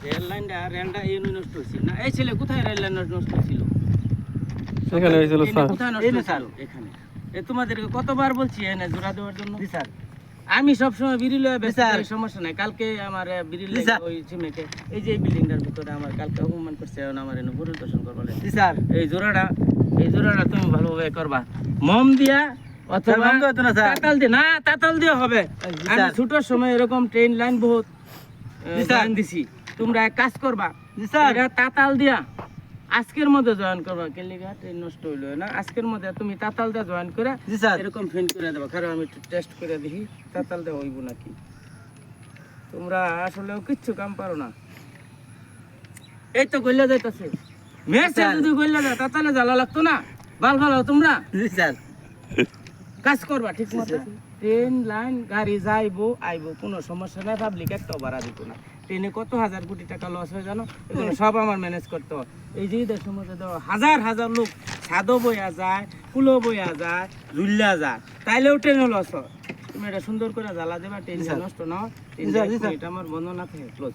Rail লাইনটা এই নষ্ট হয়েছিল না। এই ছেলে কোথায় রেল লাইন নষ্ট হয়েছিল? এখানে হয়েছিল স্যার। কোথায় নষ্ট হয়েছিল? এখানে। তোমাদেরকে কতবার বলছি এনে জোড়া দেওয়ার জন্য? স্যার আমি সবসময় বিড়ি লয়ে ব্যস্ত, সমস্যা নাই। কালকে আমার বিড়ি ওই সিমেকে এই যে বিল্ডিংটার ভিতরে আমার কালকে অপমান করছে, এখন আমার এনে পরিদর্শন করবা স্যার। এই জোড়াটা তুমি ভালোভাবে করবা, মম দিয়া অথবা তাতাল দিয়ে। না, তাতাল দিয়ে হবে। আমি ছোটোর সময় এরকম ট্রেন লাইন বহুত লাইন দিছি। তোমরা এক কাজ করবা, এটা তাতাল দিয়া আজকের মধ্যে জয়েন করবা। কেলিগা ট্রেন নষ্ট হইলো না, আজকের মধ্যে তুমি তাতাল দিয়ে জয়েন করে এরকম ফিন করে দেবা। কারণ আমি টেস্ট করে দেখি তাতাল দিয়ে হইব নাকি। তোমরা আসলেও কিচ্ছু কাম পারো না। এই তো গইলা যাইতাছে মেসে, যদি গইলা যায় তাতালে জ্বালা লাগতো না। ভালো তোমরা কাজ করবা ঠিক মতো। ট্রেন লাইন গাড়ি যাইবো আইবো, কোনো সমস্যা নাই। পাবলিক একটাও ভাড়া দিত না। ট্রেনে কত হাজার কোটি টাকা লস হয় জানো? এগুলো সব আমার ম্যানেজ করতে হয়। এই যে দেশের মধ্যে হাজার হাজার লোক ছাদও বইয়া যায়, ফুলও বইয়া যায়, ঝুল্লা যায়, তাইলেও ট্রেনে লস হয়। তুমি এটা সুন্দর করে জ্বালা দেবা, ট্রেন নষ্ট না হয়। এটা আমার বন্ধ না থাকে ক্লোজ।